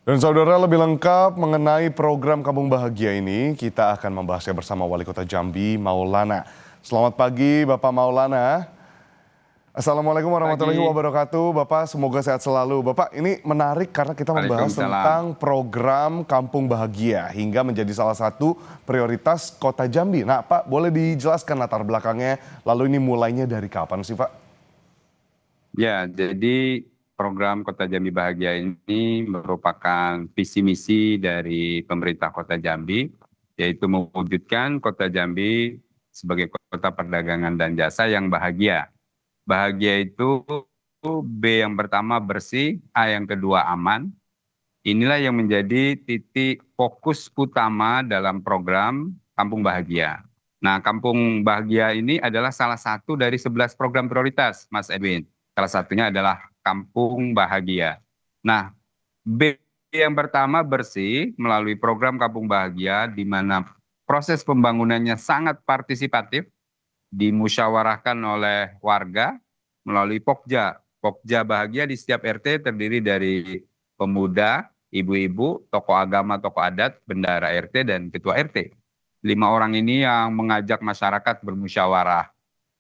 Dan saudara, lebih lengkap mengenai program Kampung Bahagia ini, kita akan membahasnya bersama Wali Kota Jambi, Maulana. Selamat pagi Bapak Maulana. Assalamualaikum warahmatullahi Pagi, wabarakatuh. Bapak, semoga sehat selalu. Bapak, ini menarik karena kita membahas Waalaikumsalam. tentang program Kampung Bahagia hingga menjadi salah satu prioritas Kota Jambi. Nah Pak, boleh dijelaskan latar belakangnya, lalu ini mulainya dari kapan sih Pak? Ya, jadi program Kota Jambi Bahagia ini merupakan visi misi dari pemerintah Kota Jambi, yaitu mewujudkan Kota Jambi sebagai kota perdagangan dan jasa yang bahagia. Bahagia itu B yang pertama bersih, A yang kedua aman. Inilah yang menjadi titik fokus utama dalam program Kampung Bahagia. Nah, Kampung Bahagia ini adalah salah satu dari 11 program prioritas, Mas Edwin. Salah satunya adalah Kampung Bahagia. Nah, B yang pertama bersih melalui program Kampung Bahagia di mana proses pembangunannya sangat partisipatif, dimusyawarahkan oleh warga melalui Pokja. Pokja Bahagia di setiap RT terdiri dari pemuda, ibu-ibu, tokoh agama, tokoh adat, bendahara RT, dan ketua RT. 5 orang ini yang mengajak masyarakat bermusyawarah.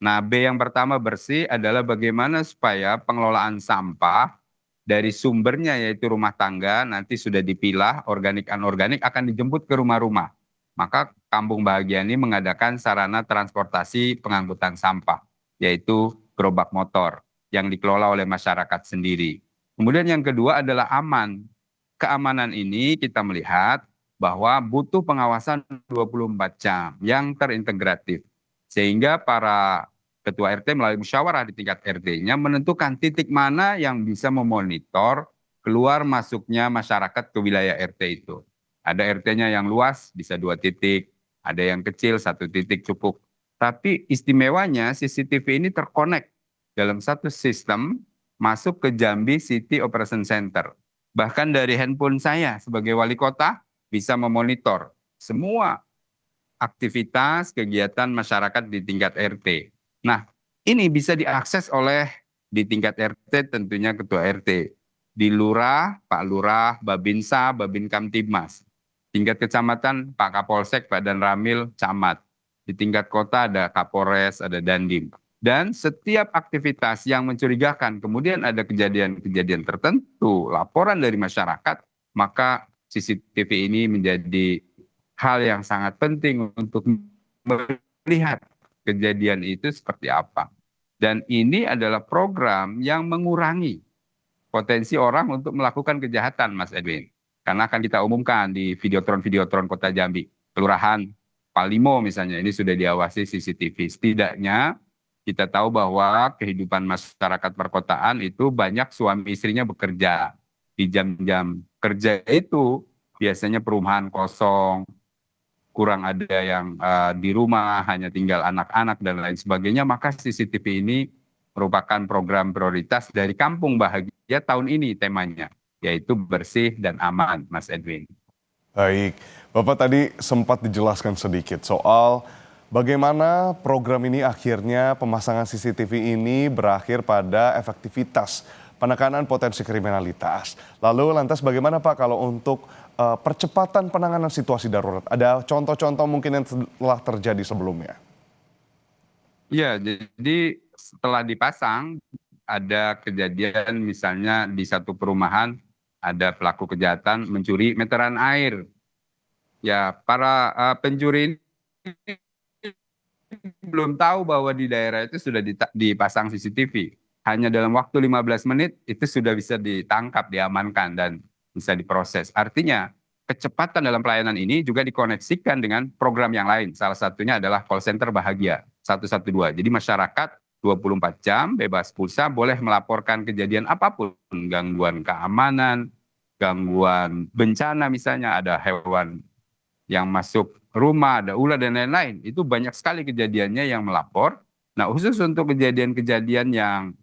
Nah, B yang pertama bersih adalah bagaimana supaya pengelolaan sampah dari sumbernya yaitu rumah tangga nanti sudah dipilah organik anorganik akan dijemput ke rumah-rumah. Maka Kampung Bahagia ini mengadakan sarana transportasi pengangkutan sampah, yaitu gerobak motor yang dikelola oleh masyarakat sendiri. Kemudian yang kedua adalah aman. Keamanan ini kita melihat bahwa butuh pengawasan 24 jam yang terintegratif. Sehingga para ketua RT melalui musyawarah di tingkat RT-nya menentukan titik mana yang bisa memonitor keluar masuknya masyarakat ke wilayah RT itu. Ada RT-nya yang luas bisa 2 titik, ada yang kecil 1 titik cukup. Tapi istimewanya CCTV ini terkonek dalam satu sistem masuk ke Jambi City Operation Center. Bahkan dari handphone saya sebagai wali kota bisa memonitor semua aktivitas kegiatan masyarakat di tingkat RT. Nah, ini bisa diakses oleh di tingkat RT tentunya ketua RT. Di Lurah, Pak Lurah, Babinsa, Babin Kamtibmas. Tingkat kecamatan, Pak Kapolsek, Pak Dan Ramil, Camat. Di tingkat kota ada Kapolres, ada Dandim. Dan setiap aktivitas yang mencurigakan, kemudian ada kejadian-kejadian tertentu, laporan dari masyarakat, maka CCTV ini menjadi hal yang sangat penting untuk melihat kejadian itu seperti apa. Dan ini adalah program yang mengurangi potensi orang untuk melakukan kejahatan, Mas Edwin. Karena akan kita umumkan di videotron-videotron Kota Jambi. Kelurahan Palimo misalnya, ini sudah diawasi CCTV. Setidaknya kita tahu bahwa kehidupan masyarakat perkotaan itu banyak suami istrinya bekerja. Di jam-jam kerja itu biasanya perumahan kosong, kurang ada yang di rumah, hanya tinggal anak-anak dan lain sebagainya, maka CCTV ini merupakan program prioritas dari Kampung Bahagia tahun ini temanya, yaitu bersih dan aman, Mas Edwin. Baik, Bapak tadi sempat dijelaskan sedikit soal bagaimana program ini akhirnya pemasangan CCTV ini berakhir pada efektivitas penekanan potensi kriminalitas. Lalu lantas bagaimana Pak kalau untuk percepatan penanganan situasi darurat? Ada contoh-contoh mungkin yang telah terjadi sebelumnya? Ya, jadi setelah dipasang, ada kejadian misalnya di satu perumahan, ada pelaku kejahatan mencuri meteran air. Ya, para pencuri belum tahu bahwa di daerah itu sudah dipasang CCTV. Hanya dalam waktu 15 menit itu sudah bisa ditangkap, diamankan, dan bisa diproses. Artinya, kecepatan dalam pelayanan ini juga dikoneksikan dengan program yang lain. Salah satunya adalah call center bahagia 112. Jadi masyarakat 24 jam bebas pulsa boleh melaporkan kejadian apapun. Gangguan keamanan, gangguan bencana misalnya, ada hewan yang masuk rumah, ada ular dan lain-lain. Itu banyak sekali kejadiannya yang melapor. Nah, khusus untuk kejadian-kejadian yang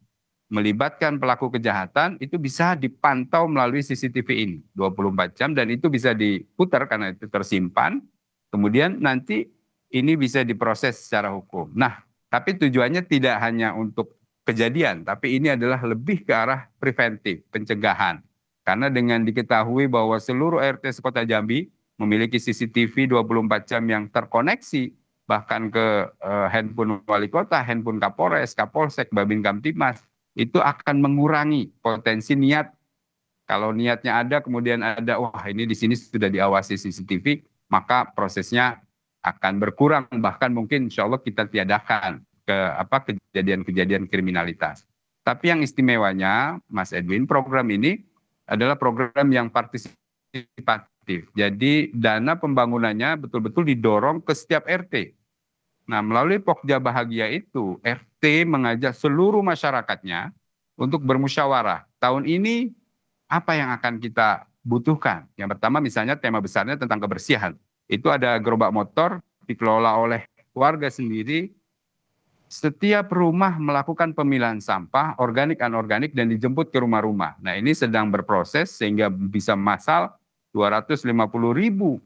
melibatkan pelaku kejahatan itu bisa dipantau melalui CCTV ini 24 jam dan itu bisa diputar karena itu tersimpan. Kemudian nanti ini bisa diproses secara hukum. Nah, tapi tujuannya tidak hanya untuk kejadian, tapi ini adalah lebih ke arah preventif, pencegahan. Karena dengan diketahui bahwa seluruh RT sekota Jambi memiliki CCTV 24 jam yang terkoneksi, bahkan ke handphone wali kota, handphone Kapolres, Kapolsek, Babin Kamtibmas, itu akan mengurangi potensi niat. Kalau niatnya ada, kemudian ada, wah ini di sini sudah diawasi CCTV, maka prosesnya akan berkurang, bahkan mungkin insya Allah kita tiadakan kejadian-kejadian kriminalitas. Tapi yang istimewanya, Mas Edwin, program ini adalah program yang partisipatif. Jadi dana pembangunannya betul-betul didorong ke setiap RT. Nah, melalui Pokja Bahagia itu, RT mengajak seluruh masyarakatnya untuk bermusyawarah. Tahun ini apa yang akan kita butuhkan? Yang pertama misalnya tema besarnya tentang kebersihan. Itu ada gerobak motor dikelola oleh warga sendiri. Setiap rumah melakukan pemilahan sampah, organik, anorganik, dan dijemput ke rumah-rumah. Nah, ini sedang berproses sehingga bisa massal 250.000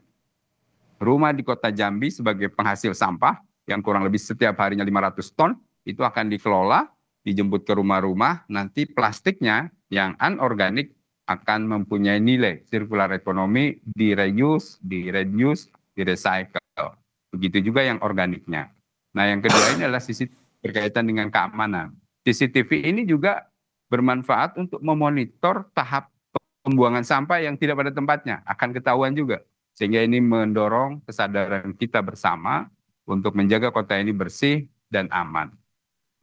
rumah di kota Jambi sebagai penghasil sampah, yang kurang lebih setiap harinya 500 ton, itu akan dikelola, dijemput ke rumah-rumah, nanti plastiknya yang anorganik akan mempunyai nilai sirkular ekonomi, di reuse, di reduce, di recycle. Begitu juga yang organiknya. Nah, yang kedua ini adalah sisi berkaitan dengan keamanan. CCTV ini juga bermanfaat untuk memonitor tahap pembuangan sampah yang tidak pada tempatnya, akan ketahuan juga. Sehingga ini mendorong kesadaran kita bersama untuk menjaga kota ini bersih dan aman.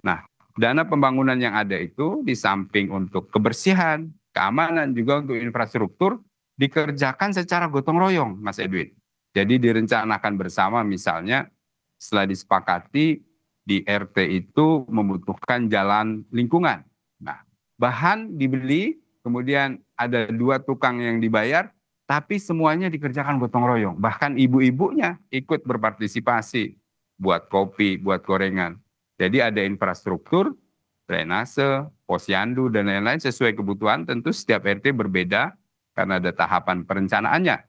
Nah, dana pembangunan yang ada itu di samping untuk kebersihan, keamanan, juga untuk infrastruktur, dikerjakan secara gotong royong, Mas Edwin. Jadi direncanakan bersama, misalnya setelah disepakati di RT itu membutuhkan jalan lingkungan. Nah, bahan dibeli, kemudian ada 2 tukang yang dibayar, tapi semuanya dikerjakan gotong royong. Bahkan ibu-ibunya ikut berpartisipasi, buat kopi, buat gorengan. Jadi ada infrastruktur, drainase, posyandu, dan lain-lain sesuai kebutuhan. Tentu setiap RT berbeda karena ada tahapan perencanaannya.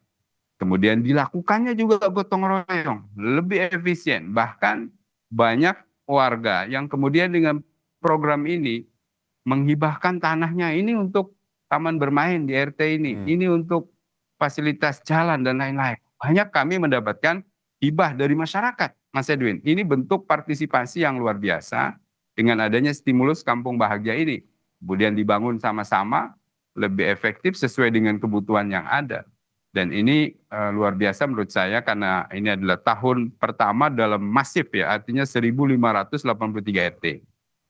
Kemudian dilakukannya juga gotong royong, lebih efisien. Bahkan banyak warga yang kemudian dengan program ini menghibahkan tanahnya ini untuk taman bermain di RT ini untuk fasilitas jalan dan lain-lain. Banyak kami mendapatkan hibah dari masyarakat, Mas Edwin. Ini bentuk partisipasi yang luar biasa dengan adanya stimulus Kampung Bahagia ini. Kemudian dibangun sama-sama, lebih efektif sesuai dengan kebutuhan yang ada. Dan ini luar biasa menurut saya karena ini adalah tahun pertama dalam masif ya, artinya 1.583 RT.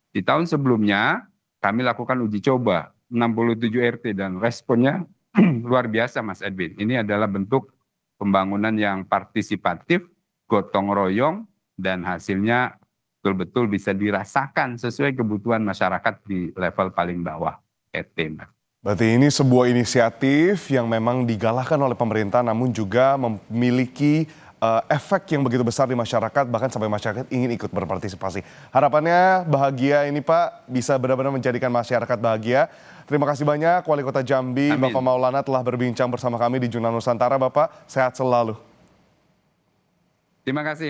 Di tahun sebelumnya kami lakukan uji coba 67 RT dan responnya luar biasa, Mas Edwin. Ini adalah bentuk pembangunan yang partisipatif, gotong royong, dan hasilnya betul-betul bisa dirasakan sesuai kebutuhan masyarakat di level paling bawah RT. Berarti ini sebuah inisiatif yang memang digalakkan oleh pemerintah namun juga memiliki efek yang begitu besar di masyarakat, bahkan sampai masyarakat ingin ikut berpartisipasi. Harapannya Bahagia ini Pak bisa benar-benar menjadikan masyarakat bahagia. Terima kasih banyak Wali Kota Jambi, Amin. Bapak Maulana telah berbincang bersama kami di Jurnal Nusantara. Bapak sehat selalu. Terima kasih Mas.